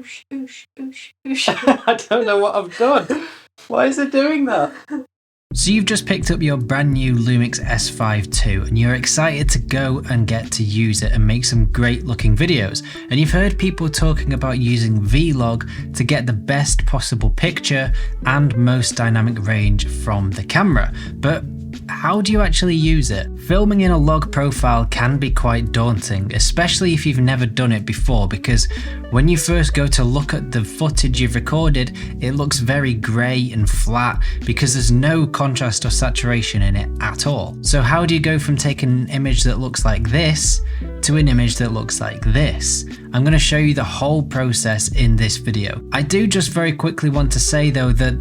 oosh, oosh, oosh, oosh. I don't know what I've done. Why is it doing that? So you've just picked up your brand new Lumix S5ii and you're excited to go and get to use it and make some great looking videos. And you've heard people talking about using Vlog to get the best possible picture and most dynamic range from the camera. But how do you actually use it? Filming in a log profile can be quite daunting, especially if you've never done it before, because when you first go to look at the footage you've recorded, it looks very grey and flat because there's no contrast or saturation in it at all. So how do you go from taking an image that looks like this to an image that looks like this? I'm going to show you the whole process in this video. I do just very quickly want to say though that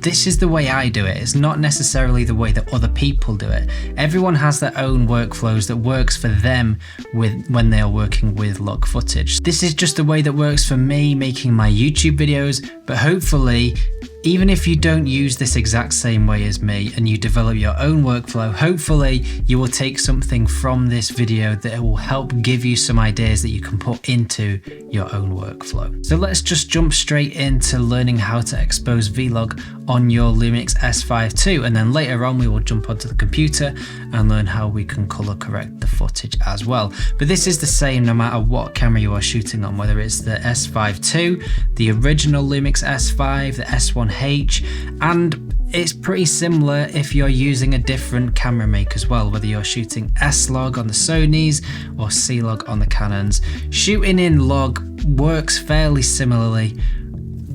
this is the way I do it. It's not necessarily the way that other people do it. Everyone has their own workflows that works for them when they are working with log footage. This is just the way that works for me making my YouTube videos, but hopefully, even if you don't use this exact same way as me and you develop your own workflow, hopefully you will take something from this video that will help give you some ideas that you can put into your own workflow. So let's just jump straight into learning how to expose Vlog on your Lumix S5ii, and then later on we will jump onto the computer and learn how we can color correct the footage as well. But this is the same no matter what camera you are shooting on, whether it's the S5ii, the original Lumix S5, the S1H, and it's pretty similar if you're using a different camera make as well, whether you're shooting S-Log on the Sonys or C-Log on the Canons. Shooting in log works fairly similarly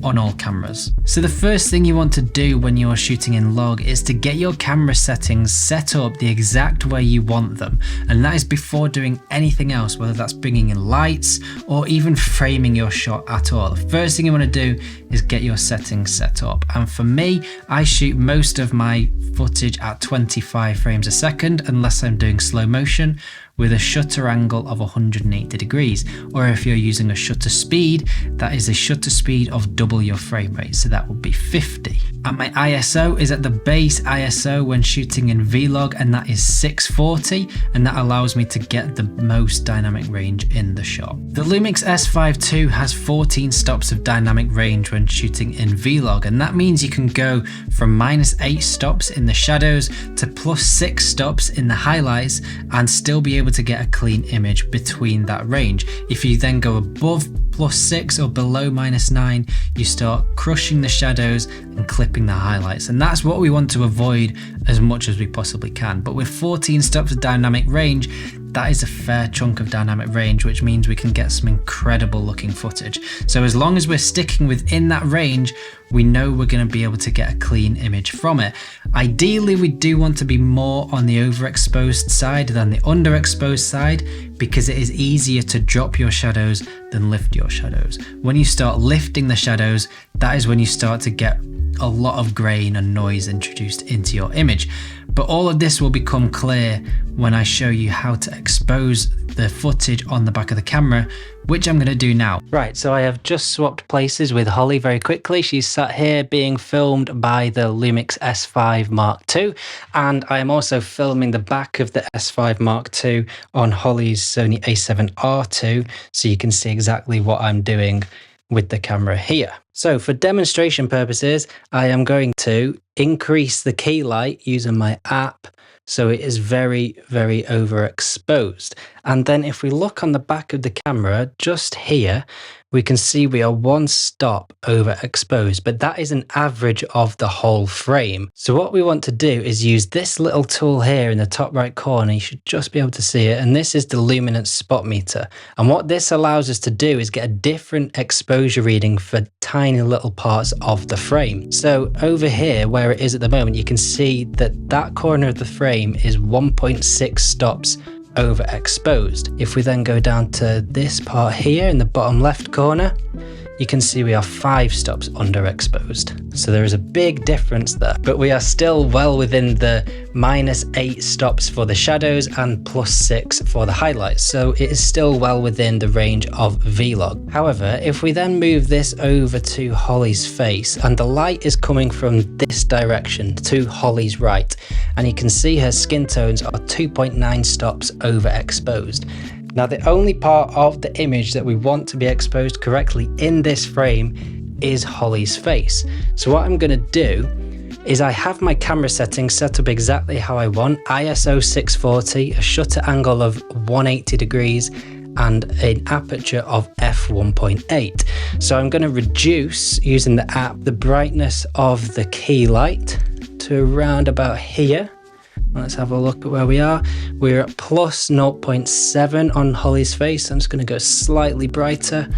on all cameras. So the first thing you want to do when you're shooting in log is to get your camera settings set up the exact way you want them, and that is before doing anything else, whether that's bringing in lights or even framing your shot at all. The first thing you want to do is get your settings set up, and for me, I shoot most of my footage at 25 frames a second unless I'm doing slow motion with a shutter angle of 180 degrees, or if you're using a shutter speed, that is a shutter speed of double your frame rate, so that would be 50. And my ISO is at the base ISO when shooting in Vlog, and that is 640, and that allows me to get the most dynamic range in the shot. The Lumix S5ii has 14 stops of dynamic range when shooting in Vlog, and that means you can go from -8 stops in the shadows to +6 stops in the highlights and still be able to get a clean image between that range. If you then go above +6 or below -9, you start crushing the shadows and clipping the highlights, and that's what we want to avoid as much as we possibly can. But with 14 stops of dynamic range, that is a fair chunk of dynamic range, which means we can get some incredible looking footage. So as long as we're sticking within that range, we know we're going to be able to get a clean image from it. Ideally, we do want to be more on the overexposed side than the underexposed side, because it is easier to drop your shadows than lift your shadows. When you start lifting the shadows, that is when you start to get a lot of grain and noise introduced into your image. But all of this will become clear when I show you how to expose the footage on the back of the camera, which I'm going to do now. Right, so I have just swapped places with Holly very quickly. She's sat here being filmed by the Lumix S5 Mark II, and I am also filming the back of the S5 Mark II on Holly's Sony a7R II, so you can see exactly what I'm doing with the camera here. So for demonstration purposes, I am going to increase the key light using my app so it is very, very overexposed. And then if we look on the back of the camera, just here, we can see we are one stop overexposed, but that is an average of the whole frame. So what we want to do is use this little tool here in the top right corner. You should just be able to see it. And this is the luminance spot meter. And what this allows us to do is get a different exposure reading for tiny little parts of the frame. So over here, where it is at the moment, you can see that that corner of the frame is 1.6 stops overexposed. If we then go down to this part here in the bottom left corner, you can see we are 5 stops underexposed. So there is a big difference there, but we are still well within the -8 stops for the shadows and +6 for the highlights. So it is still well within the range of Vlog. However, if we then move this over to Holly's face, and the light is coming from this direction to Holly's right, and you can see her skin tones are 2.9 stops overexposed. Now the only part of the image that we want to be exposed correctly in this frame is Holly's face. So what I'm going to do is I have my camera settings set up exactly how I want. ISO 640, a shutter angle of 180 degrees, and an aperture of f1.8. So I'm going to reduce, using the app, the brightness of the key light to around about here. Let's have a look at where we are. We're at plus 0.7 on Holly's face. I'm just going to go slightly brighter.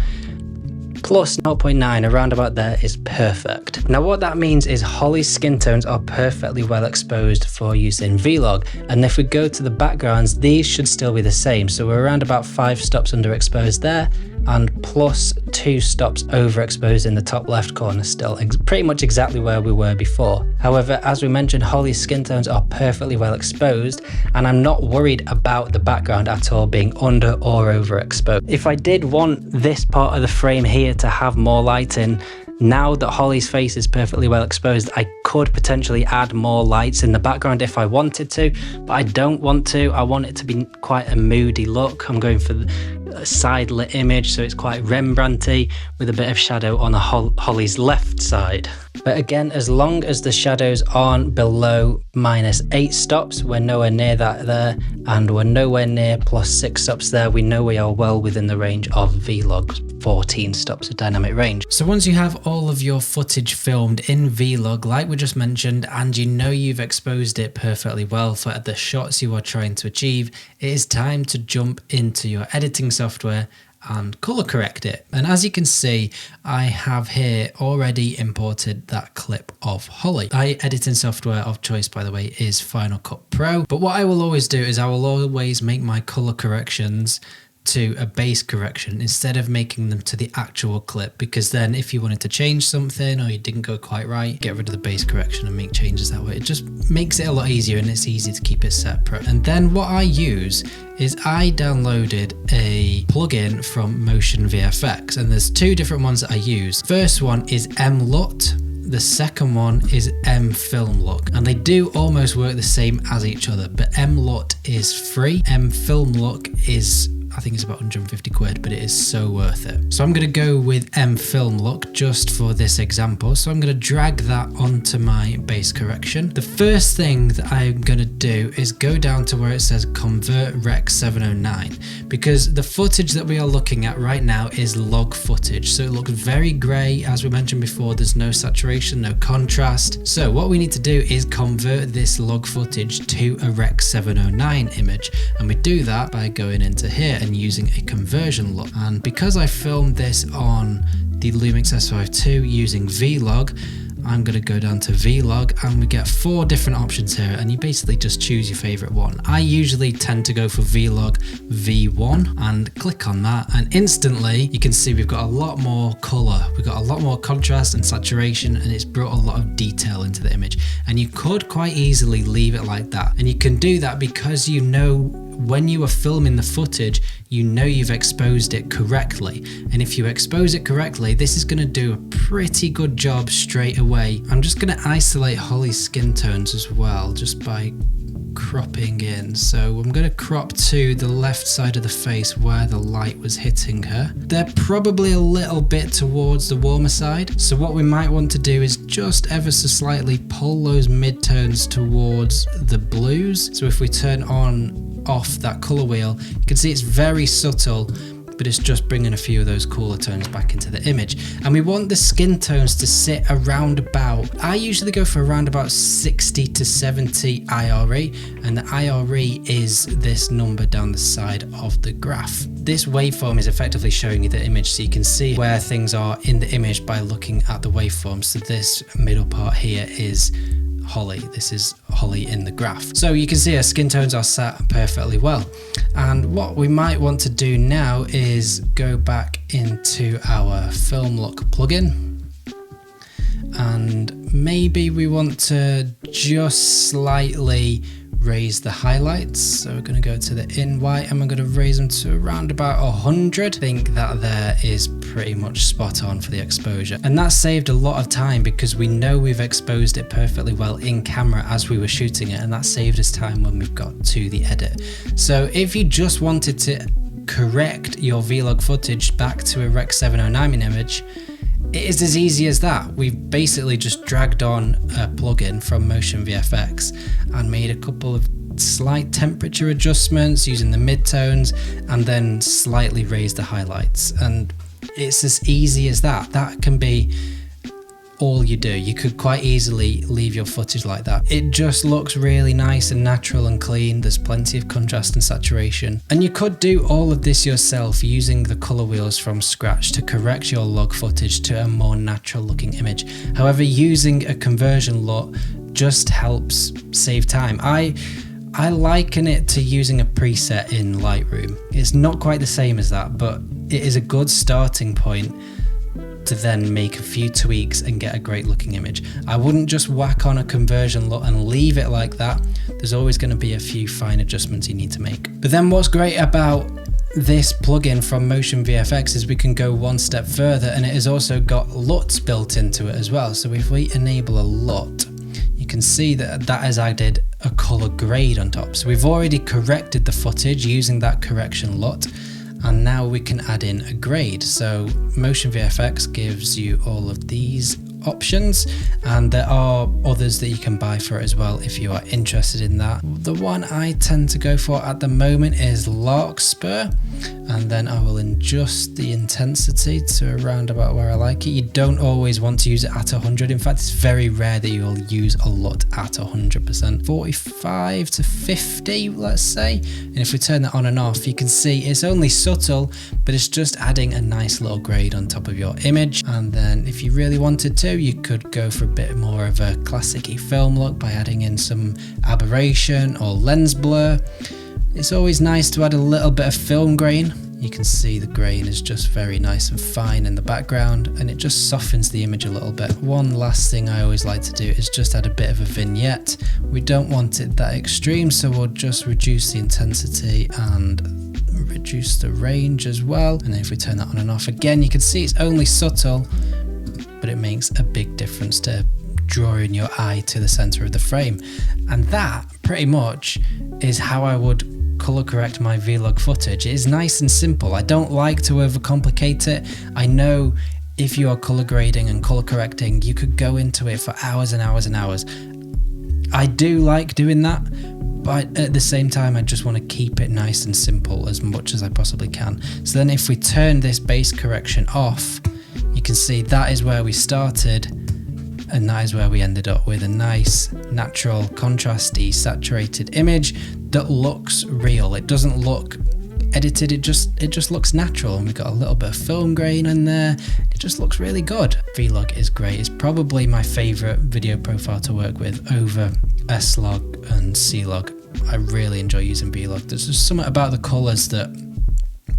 Plus 0.9, around about there is perfect. Now what that means is Holly's skin tones are perfectly well exposed for use in vlog, and if we go to the backgrounds, these should still be the same. So we're around about 5 stops underexposed there, and plus 2 stops overexposed in the top left corner, still pretty much exactly where we were before. However, as we mentioned, Holly's skin tones are perfectly well exposed, and I'm not worried about the background at all being under or overexposed. If I did want this part of the frame here to have more light in, now that Holly's face is perfectly well exposed, I could potentially add more lights in the background if I wanted to, but I don't want to. I want it to be quite a moody look. I'm going for a side lit image, so it's quite Rembrandt-y with a bit of shadow on Holly's left side. But again, as long as the shadows aren't below -8 stops, we're nowhere near that there, and we're nowhere near +6 stops there. We know we are well within the range of Vlog's 14 stops of dynamic range. So once you have all of your footage filmed in Vlog, like we just mentioned, and you know you've exposed it perfectly well for the shots you are trying to achieve, it is time to jump into your editing software and color correct it. And as you can see, I have here already imported that clip of Holly. My editing software of choice, by the way, is Final Cut Pro. But what I will always do is I will always make my color corrections to a base correction instead of making them to the actual clip, because then if you wanted to change something or you didn't go quite right, get rid of the base correction and make changes that way. It just makes it a lot easier, and it's easy to keep it separate. And then what I use is I downloaded a plugin from Motion VFX, and there's 2 different ones that I use. First one is MLUT. The second one is M-Film Look, and they do almost work the same as each other, but MLUT is free. M-Film Look is, I think it's about 150 quid, but it is so worth it. So I'm going to go with M-Film Look just for this example. So I'm going to drag that onto my base correction. The first thing that I'm going to do is go down to where it says Convert Rec 709, because the footage that we are looking at right now is log footage. So it looks very grey. As we mentioned before, there's no saturation, no contrast. So what we need to do is convert this log footage to a Rec 709 image. And we do that by going into here and using a conversion look. And because I filmed this on the Lumix S5ii using Vlog, I'm going to go down to Vlog, and we get 4 different options here, and you basically just choose your favorite one. I usually tend to go for Vlog V1 and click on that, and instantly you can see we've got a lot more color, we've got a lot more contrast and saturation, and it's brought a lot of detail into the image. And you could quite easily leave it like that, and you can do that because you know when you are filming the footage, you know you've exposed it correctly. And if you expose it correctly, this is going to do a pretty good job straight away. I'm just going to isolate Holly's skin tones as well, just by cropping in. So I'm going to crop to the left side of the face where the light was hitting her. They're probably a little bit towards the warmer side. So what we might want to do is just ever so slightly pull those midtones towards the blues. So if we turn off that color wheel, you can see it's very subtle, but it's just bringing a few of those cooler tones back into the image. And we want the skin tones to sit around about, I usually go for around about 60 to 70 IRE, and the IRE is this number down the side of the graph. This waveform is effectively showing you the image, so you can see where things are in the image by looking at the waveform. So this middle part here is Holly. This is Holly in the graph. So you can see our skin tones are set perfectly well. And what we might want to do now is go back into our Film Look plugin. And maybe we want to just slightly raise the highlights. So we're going to go to the in white, and we're going to raise them to around about 100. I think that there is pretty much spot on for the exposure. And that saved a lot of time because we know we've exposed it perfectly well in camera as we were shooting it, and that saved us time when we've got to the edit. So if you just wanted to correct your vlog footage back to a Rec 709 image, it is as easy as that. We've basically just dragged on a plugin from Motion VFX and made a couple of slight temperature adjustments using the midtones and then slightly raised the highlights, and it's as easy as that. That can be all you do. You could quite easily leave your footage like that. It just looks really nice and natural and clean. There's plenty of contrast and saturation, and you could do all of this yourself using the color wheels from scratch to correct your log footage to a more natural looking image. However, using a conversion LUT just helps save time. I liken it to using a preset in Lightroom. It's not quite the same as that, but it is a good starting point to then make a few tweaks and get a great looking image. I wouldn't just whack on a conversion LUT and leave it like that. There's always going to be a few fine adjustments you need to make. But then what's great about this plugin from Motion VFX is we can go one step further, and it has also got LUTs built into it as well. So if we enable a LUT, you can see that that has added a color grade on top. So we've already corrected the footage using that correction LUT, and now we can add in a grade. So Motion VFX gives you all of these options, and there are others that you can buy for it as well if you are interested in that. The one I tend to go for at the moment is Larkspur, and then I will adjust the intensity to around about where I like it. You don't always want to use it at 100. In fact, it's very rare that you will use a LUT at 100%. 45 to 50, let's say. And if we turn that on and off, you can see it's only subtle, but it's just adding a nice little grade on top of your image. And then if you really wanted to, you could go for a bit more of a classic-y film look by adding in some aberration or lens blur. It's always nice to add a little bit of film grain. You can see the grain is just very nice and fine in the background, and it just softens the image a little bit. One last thing I always like to do is just add a bit of a vignette. We don't want it that extreme, so we'll just reduce the intensity and reduce the range as well. And then if we turn that on and off again, you can see it's only subtle, but it makes a big difference to drawing your eye to the center of the frame. And that pretty much is how I would color correct my vlog footage. It is nice and simple. I don't like to overcomplicate it. I know if you are color grading and color correcting, you could go into it for hours and hours and hours. I do like doing that, but at the same time, I just want to keep it nice and simple as much as I possibly can. So then if we turn this base correction off, you can see that is where we started, and that is where we ended up with a nice, natural, contrasty, saturated image that looks real. It doesn't look edited, it just looks natural, and we've got a little bit of film grain in there. It just looks really good. Vlog is great. It's probably my favorite video profile to work with over S-Log and C-Log. I really enjoy using Vlog. There's just something about the colors that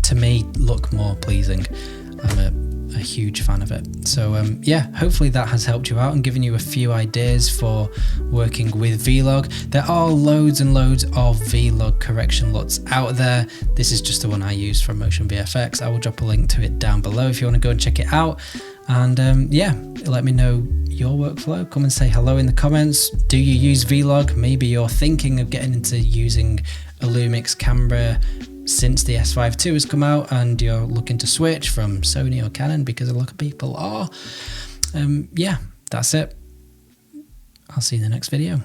to me look more pleasing. I'm a huge fan of it. So yeah, hopefully that has helped you out and given you a few ideas for working with Vlog. There are loads and loads of Vlog correction LUTs out there. This is just the one I use from Motion VFX. I will drop a link to it down below if you want to go and check it out. And yeah, let me know your workflow. Come and say hello in the comments. Do you use Vlog? Maybe you're thinking of getting into using a Lumix camera since the S5ii has come out and you're looking to switch from Sony or Canon, because a lot of people are. Yeah, that's it. I'll see you in the next video.